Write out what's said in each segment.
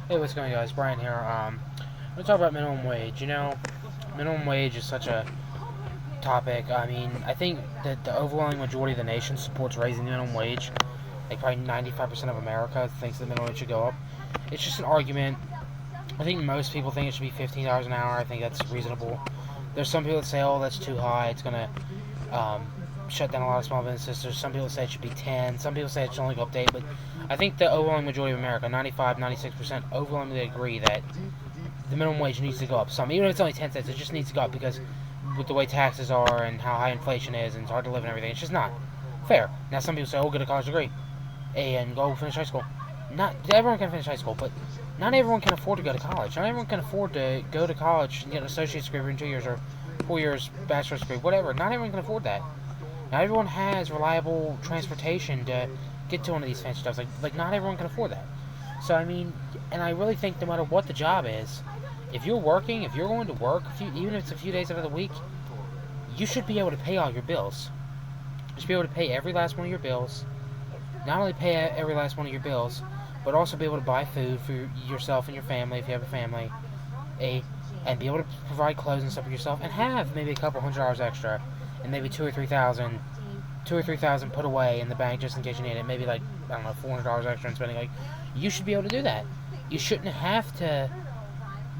Hey, what's going on, guys? Brian here. We're talk about minimum wage. Minimum wage is such a topic. I mean, I think that the overwhelming majority of the nation supports raising the minimum wage. Like, probably 95% of America thinks the minimum wage should go up. It's just an argument. I think most people think it should be $15 an hour. I think that's reasonable. There's some people that say, oh, that's too high. It's going to shut down a lot of small businesses. There's some people that say it should be 10. Some people say it should only go up to 8. But I think the overwhelming majority of America, 95, 96%, overwhelmingly agree that the minimum wage needs to go up some. Even if it's only 10 cents, it just needs to go up because with the way taxes are and how high inflation is and it's hard to live and everything, it's just not fair. Now, some people say, oh, get a college degree and go finish high school. Not everyone can finish high school, but not everyone can afford to go to college. Not everyone can afford to go to college and get an associate's degree in 2 years or 4 years, bachelor's degree, whatever. Not everyone can afford that. Not everyone has reliable transportation to get to one of these fancy jobs. Like not everyone can afford that. So, I mean, and I really think no matter what the job is, if you're working, if you're going to work, even if it's a few days out of the week, you should be able to pay all your bills. You should be able to pay every last one of your bills. Not only pay every last one of your bills, but also be able to buy food for yourself and your family if you have a family, and be able to provide clothes and stuff for yourself, and have maybe a couple $100 extra, and maybe two or three thousand put away in the bank just in case you need it. Maybe like I don't know, $400 extra in spending. Like you should be able to do that. You shouldn't have to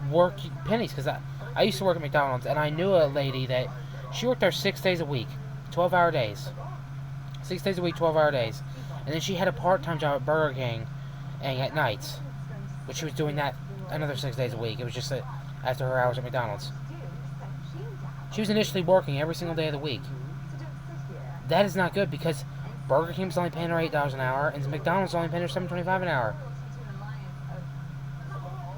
work pennies because I used to work at McDonald's and I knew a lady that she worked there 6 days a week, 12-hour days, 6 days a week, 12-hour days, and then she had a part-time job at Burger King and at nights, but she was doing that another 6 days a week. It was just after her hours at McDonald's. She was initially working every single day of the week. That is not good because Burger King's only paying her $8 an hour and McDonald's only paying her $7.25 an hour.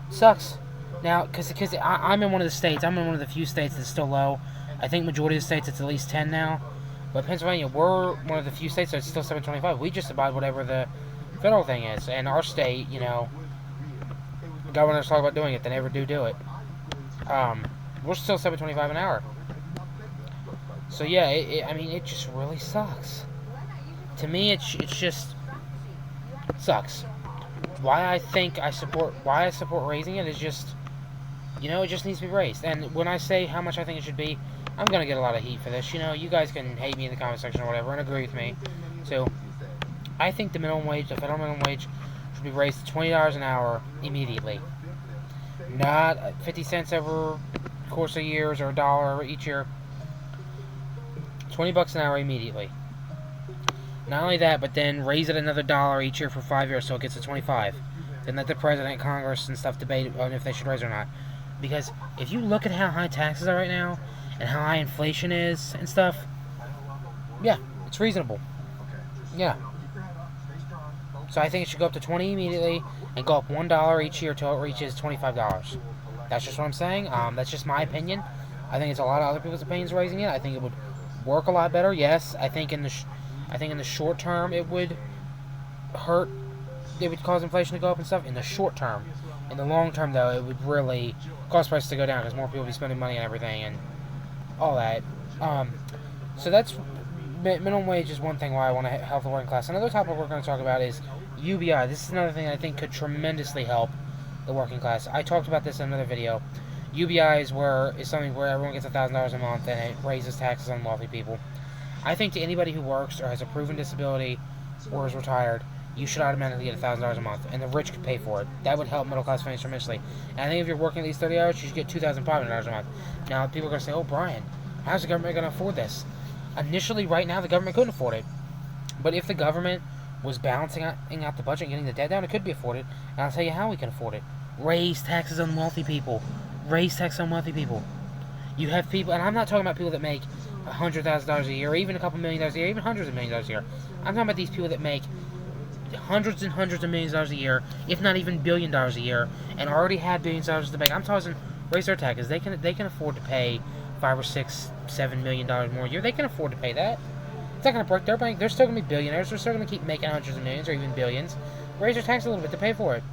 Sucks. Now, because I'm in one of the states, I'm in one of the few states that's still low. I think majority of the states it's at least 10 now. But Pennsylvania, we're one of the few states that's still $7.25. We just abide whatever the federal thing is. And our state, governors talk about doing it. They never do it. We're still $7.25 an hour. So yeah, it just really sucks. To me, it just sucks. Why I support raising it is just, it just needs to be raised. And when I say how much I think it should be, I'm gonna get a lot of heat for this. You guys can hate me in the comment section or whatever and agree with me. So I think the federal minimum wage, should be raised to $20 an hour immediately. Not 50 cents over the course of years or $1 each year. $20 an hour immediately. Not only that, but then raise it another $1 each year for 5 years so it gets to 25. Then let the president, Congress, and stuff debate on if they should raise it or not. Because if you look at how high taxes are right now, and how high inflation is and stuff, yeah, it's reasonable. Yeah. So I think it should go up to 20 immediately and go up $1 each year till it reaches $25. That's just what I'm saying. That's just my opinion. I think it's a lot of other people's opinions raising it. I think it would work a lot better. Yes, I think in the short term it would hurt. It would cause inflation to go up and stuff in the short term. In the long term, though, it would really cause prices to go down because more people would be spending money on everything and all that. So that's minimum wage is one thing why I want to help the working class. Another topic we're going to talk about is UBI. This is another thing I think could tremendously help the working class. I talked about this in another video. UBI is something where everyone gets $1,000 a month and it raises taxes on wealthy people. I think to anybody who works or has a proven disability or is retired, you should automatically get $1,000 a month, and the rich could pay for it. That would help middle class families tremendously. And I think if you're working at least 30 hours, you should get $2,500 a month. Now, people are going to say, oh, Brian, how's the government going to afford this? Initially, right now, the government couldn't afford it. But if the government was balancing out the budget and getting the debt down, it could be afforded. And I'll tell you how we can afford it. Raise taxes on wealthy people. Raise taxes on wealthy people. You have people, and I'm not talking about people that make $100,000 a year, or even a couple $1 million a year, even hundreds of $millions a year. I'm talking about these people that make hundreds and hundreds of $millions a year, if not even $1 billion a year, and already have $billions in the bank. I'm talking raise their taxes. They can afford to pay $5 or $6, $7 million more a year. They can afford to pay that. It's not going to break their bank. They're still going to be billionaires. They're still going to keep making hundreds of millions or even billions. Raise their tax a little bit to pay for it.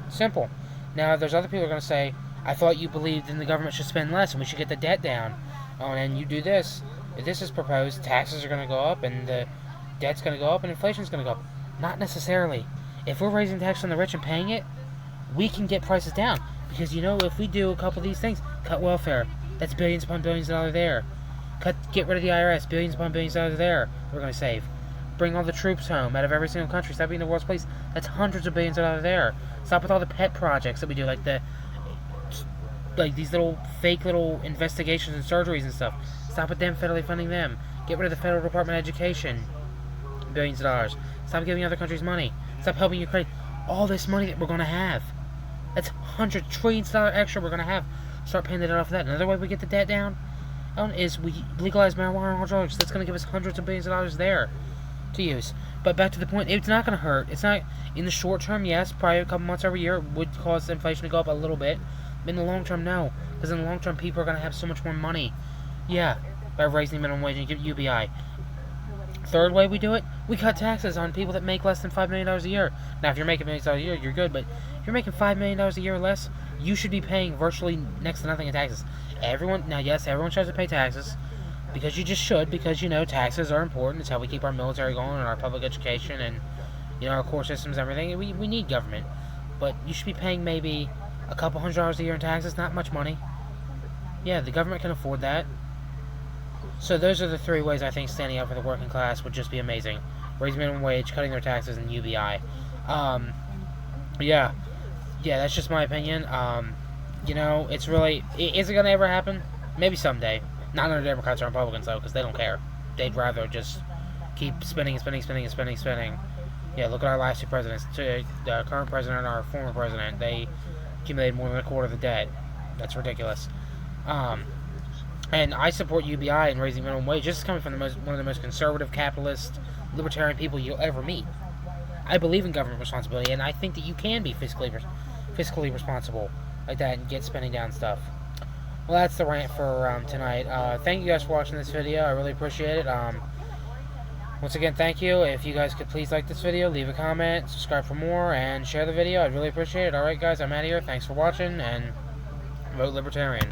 Simple. Now, there's other people who are going to say, I thought you believed in the government should spend less and we should get the debt down. Oh, and you do this. If this is proposed, taxes are going to go up and the debt's going to go up and inflation's going to go up. Not necessarily. If we're raising tax on the rich and paying it, we can get prices down. Because, if we do a couple of these things, cut welfare, that's billions upon billions of dollars there. Get rid of the IRS, billions upon billions of dollars there we're going to save. Bring all the troops home out of every single country. Stop being the worst place. That's hundreds of billions of dollars there. Stop with all the pet projects that we do, like these little fake little investigations and surgeries and stuff. Stop with them federally funding them. Get rid of the Federal Department of Education. Billions of dollars. Stop giving other countries money. Stop helping Ukraine. All this money that we're going to have. That's $100 trillion extra we're going to have. Start paying the debt off of that. Another way we get the debt down is we legalize marijuana and all drugs. That's going to give us hundreds of billions of dollars there to use. But back to the point, it's not going to hurt. It's not, in the short term, yes, probably a couple months every year, it would cause inflation to go up a little bit. But in the long term, no. Because in the long term, people are going to have so much more money. Yeah, by raising the minimum wage and give UBI. Third way we do it, we cut taxes on people that make less than $5 million a year. Now, if you're making $1 million a year, you're good. But if you're making $5 million a year or less, you should be paying virtually next to nothing in taxes. Everyone tries to pay taxes. Because you just should, because, taxes are important. It's how we keep our military going and our public education and, our core systems and everything. We need government. But you should be paying maybe a couple $100s a year in taxes. Not much money. Yeah, the government can afford that. So those are the 3 ways I think standing up for the working class would just be amazing. Raising minimum wage, cutting their taxes, and UBI. Yeah, that's just my opinion. It's really... Is it going to ever happen? Maybe someday. Not under Democrats or Republicans, though, because they don't care. They'd rather just keep spending. Yeah, look at our last 2 presidents. The current president and our former president. They accumulated more than a quarter of the debt. That's ridiculous. And I support UBI and raising minimum wage. This is coming from one of the most conservative, capitalist, libertarian people you'll ever meet. I believe in government responsibility, and I think that you can be fiscally responsible like that and get spending down stuff. Well, that's the rant for tonight. Thank you guys for watching this video. I really appreciate it. Once again, thank you. If you guys could please like this video, leave a comment, subscribe for more, and share the video. I'd really appreciate it. Alright, guys, I'm out of here. Thanks for watching, and vote Libertarian.